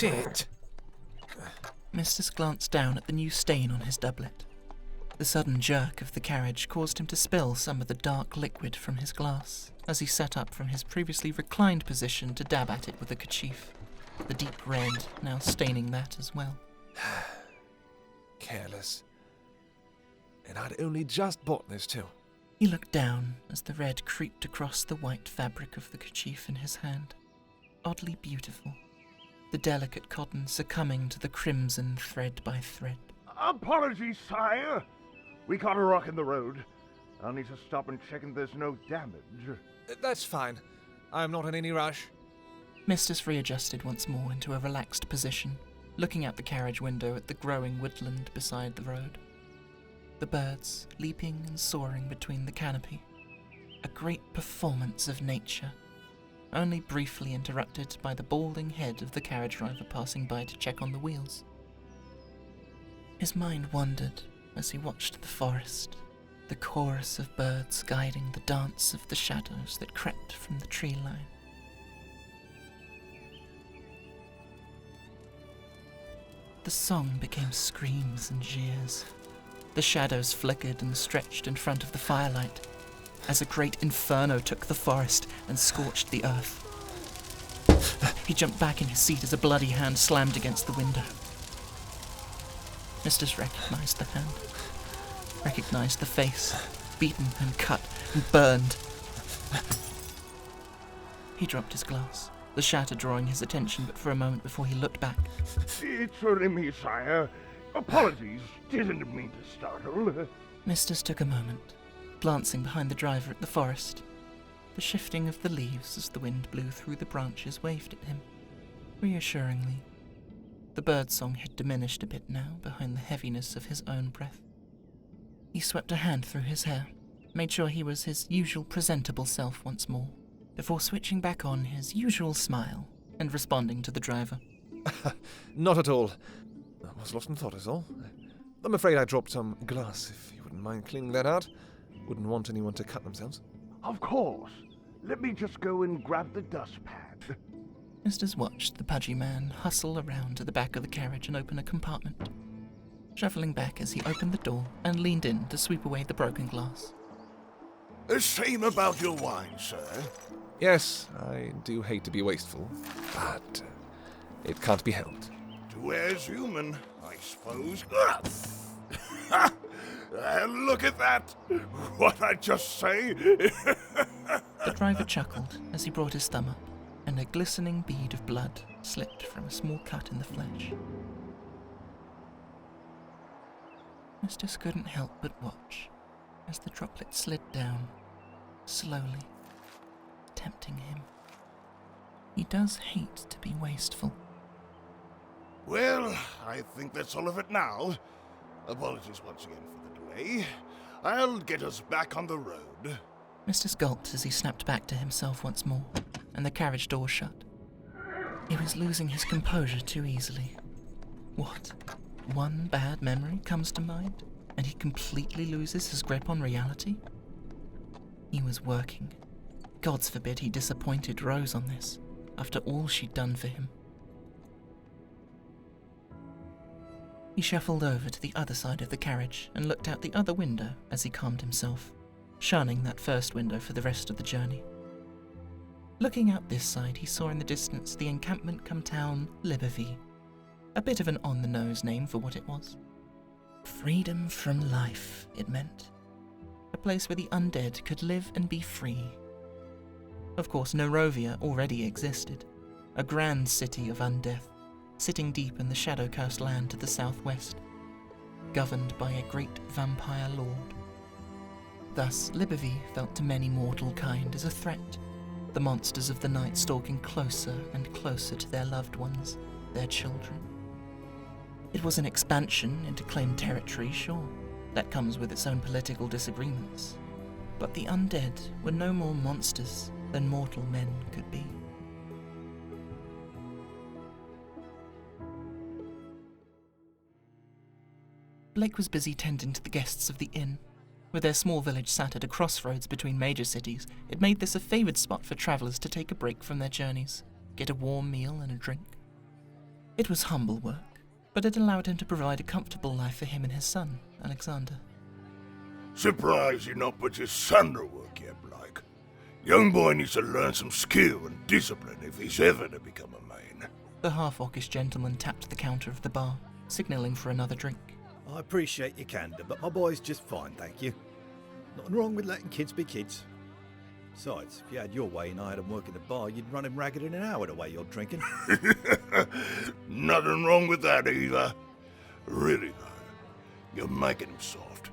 Shit. Mistus glanced down at the new stain on his doublet. The sudden jerk of the carriage caused him to spill some of the dark liquid from his glass as he sat up from his previously reclined position to dab at it with a kerchief, the deep red now staining that as well. Careless. And I'd only just bought this too. He looked down as the red creeped across the white fabric of the kerchief in his hand, oddly beautiful, the delicate cotton succumbing to the crimson thread by thread. Apologies, sire. We caught a rock in the road. I'll need to stop and check if there's no damage. That's fine. I'm not in any rush. Mistus readjusted once more into a relaxed position, looking out the carriage window at the growing woodland beside the road. The birds leaping and soaring between the canopy. A great performance of nature, only briefly interrupted by the balding head of the carriage driver passing by to check on the wheels. His mind wandered as he watched the forest, the chorus of birds guiding the dance of the shadows that crept from the tree line. The song became screams and jeers. The shadows flickered and stretched in front of the firelight as a great inferno took the forest and scorched the earth. He jumped back in his seat as a bloody hand slammed against the window. Mistus recognized the hand, recognized the face, beaten and cut and burned. He dropped his glass, the shatter drawing his attention but for a moment before he looked back. It's only me, sire. Apologies, didn't mean to startle. Mistus took a moment, glancing behind the driver at the forest. The shifting of the leaves as the wind blew through the branches waved at him, reassuringly. The birdsong had diminished a bit now behind the heaviness of his own breath. He swept a hand through his hair, made sure he was his usual presentable self once more, before switching back on his usual smile and responding to the driver. Not at all. I was lost in thought is all. I'm afraid I dropped some glass, if you wouldn't mind cleaning that out. Wouldn't want anyone to cut themselves. Of course. Let me just go and grab the dustpan. Mistus watched the pudgy man hustle around to the back of the carriage and open a compartment, shuffling back as he opened the door and leaned in to sweep away the broken glass. The same about your wine, sir. Yes, I do hate to be wasteful, but it can't be helped. To err's human, I suppose. Look at that! What I just say? The driver chuckled as he brought his thumb up, and a glistening bead of blood slipped from a small cut in the flesh. Mistus couldn't help but watch as the droplet slid down, slowly, tempting him. He does hate to be wasteful. Well, I think that's all of it now. Apologies once again for the delay. I'll get us back on the road. Mistus gulped as he snapped back to himself once more, and the carriage door shut. He was losing his composure too easily. What? One bad memory comes to mind, and he completely loses his grip on reality? He was working. Gods forbid he disappointed Rose on this, after all she'd done for him. He shuffled over to the other side of the carriage and looked out the other window as he calmed himself, shunning that first window for the rest of the journey. Looking out this side, he saw in the distance the encampment-cum-town Libreville, a bit of an on-the-nose name for what it was. Freedom from life, it meant. A place where the undead could live and be free. Of course, Norovia already existed, a grand city of undeath, sitting deep in the shadow-cursed land to the southwest, governed by a great vampire lord. Thus, Libreville felt to many mortal kind as a threat, the monsters of the night stalking closer and closer to their loved ones, their children. It was an expansion into claimed territory, sure. That comes with its own political disagreements. But the undead were no more monsters than mortal men could be. Blake was busy tending to the guests of the inn. With their small village sat at a crossroads between major cities, it made this a favoured spot for travellers to take a break from their journeys, get a warm meal and a drink. It was humble work, but it allowed him to provide a comfortable life for him and his son, Alexander. Surprised you not put your son to work yet, Blake. Young boy needs to learn some skill and discipline if he's ever to become a man. The half-orcish gentleman tapped the counter of the bar, signalling for another drink. I appreciate your candour, but my boy's just fine, thank you. Nothing wrong with letting kids be kids. Besides, if you had your way and I had him work in the bar, you'd run him ragged in an hour the way you're drinking. Nothing wrong with that either. Really though, you're making him soft.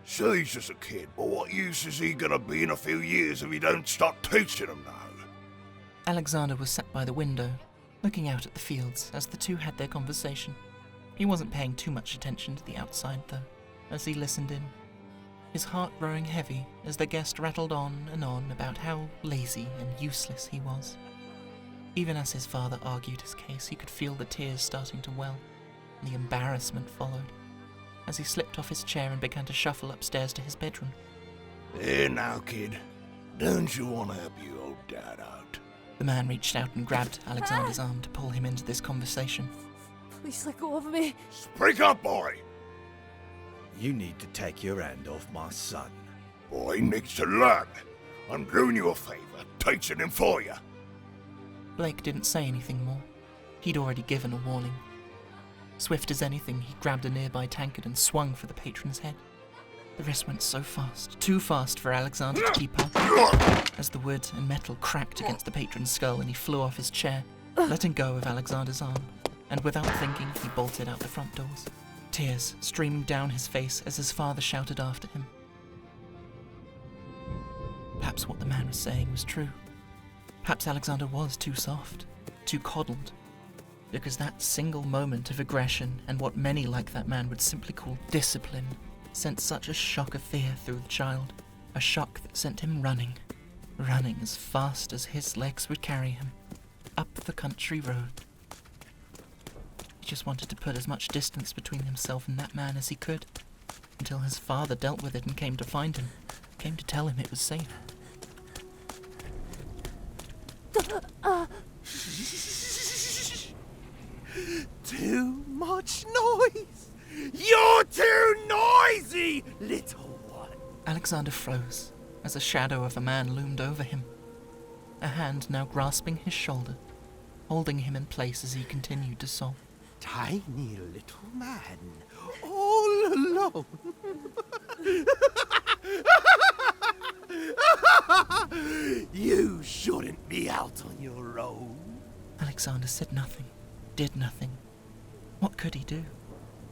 Sure, he's just a kid, but what use is he gonna be in a few years if you don't start teaching him now? Alexander was sat by the window, looking out at the fields as the two had their conversation. He wasn't paying too much attention to the outside, though, as he listened in, his heart growing heavy as the guest rattled on and on about how lazy and useless he was. Even as his father argued his case, he could feel the tears starting to well, and the embarrassment followed, as he slipped off his chair and began to shuffle upstairs to his bedroom. Here now, kid. Don't you want to help your old dad out? The man reached out and grabbed Alexander's arm to pull him into this conversation. Please let go of me. Speak up, boy! You need to take your hand off my son. Boy needs to learn. I'm doing you a favour, teaching him for you. Blake didn't say anything more. He'd already given a warning. Swift as anything, he grabbed a nearby tankard and swung for the patron's head. The rest went so fast, too fast for Alexander to keep up, as the wood and metal cracked against the patron's skull and he flew off his chair, letting go of Alexander's arm, and without thinking, he bolted out the front doors, tears streaming down his face as his father shouted after him. Perhaps what the man was saying was true. Perhaps Alexander was too soft, too coddled, because that single moment of aggression and what many like that man would simply call discipline sent such a shock of fear through the child, a shock that sent him running as fast as his legs would carry him, up the country road. He just wanted to put as much distance between himself and that man as he could, until his father dealt with it and came to find him, came to tell him it was safe. Too much noise! You're too noisy, little one! Alexander froze as a shadow of a man loomed over him, a hand now grasping his shoulder, holding him in place as he continued to sob. Tiny little man, all alone. You shouldn't be out on your own. Alexander said nothing, did nothing. What could he do?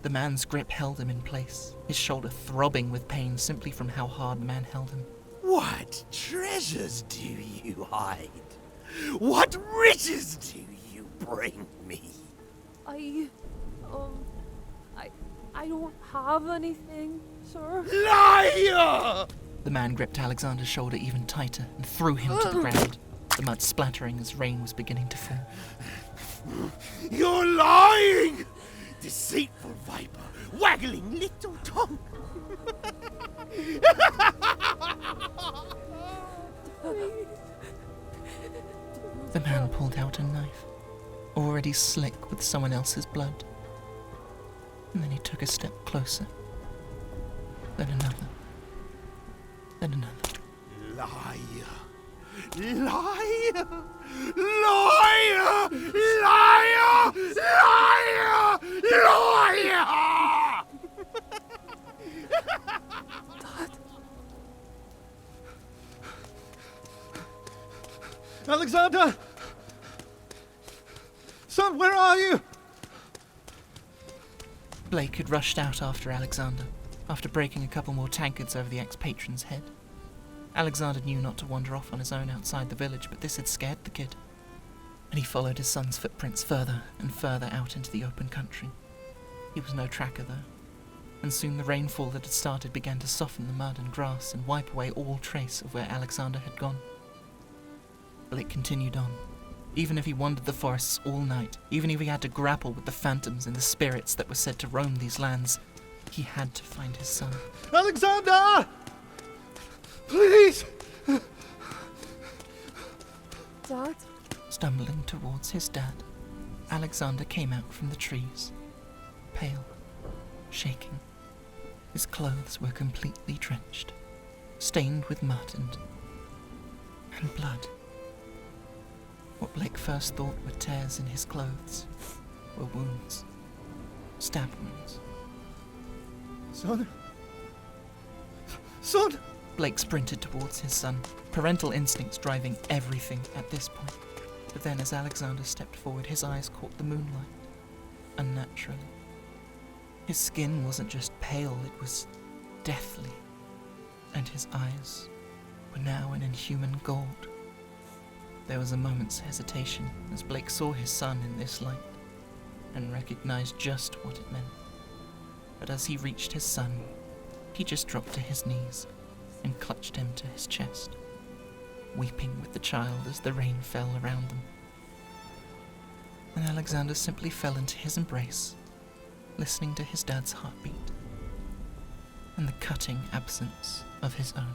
The man's grip held him in place, his shoulder throbbing with pain simply from how hard the man held him. What treasures do you hide? What riches do you bring me? I don't have anything, sir. Liar! The man gripped Alexander's shoulder even tighter and threw him to the ground, the mud splattering as rain was beginning to fall. You're lying! Deceitful viper, waggling little tongue. The man pulled out a knife, already slick with someone else's blood. And then he took a step closer. Then another. Then another. Liar! Liar! Liar! Liar! Liar! Liar! Alexander! Son, where are you? Blake had rushed out after Alexander, after breaking a couple more tankards over the ex-patron's head. Alexander knew not to wander off on his own outside the village, but this had scared the kid, and he followed his son's footprints further and further out into the open country. He was no tracker, though, and soon the rainfall that had started began to soften the mud and grass and wipe away all trace of where Alexander had gone. Blake continued on. Even if he wandered the forests all night, even if he had to grapple with the phantoms and the spirits that were said to roam these lands, he had to find his son. Alexander! Please! Dad? Stumbling towards his dad, Alexander came out from the trees, pale, shaking. His clothes were completely drenched, stained with mud and blood. What Blake first thought were tears in his clothes were wounds, stab wounds. Son? Son! Blake sprinted towards his son, parental instincts driving everything at this point. But then as Alexander stepped forward, his eyes caught the moonlight, unnaturally. His skin wasn't just pale, it was deathly, and his eyes were now an inhuman gold. There was a moment's hesitation as Blake saw his son in this light, and recognized just what it meant. But as he reached his son, he just dropped to his knees and clutched him to his chest, weeping with the child as the rain fell around them. And Alexander simply fell into his embrace, listening to his dad's heartbeat and the cutting absence of his own.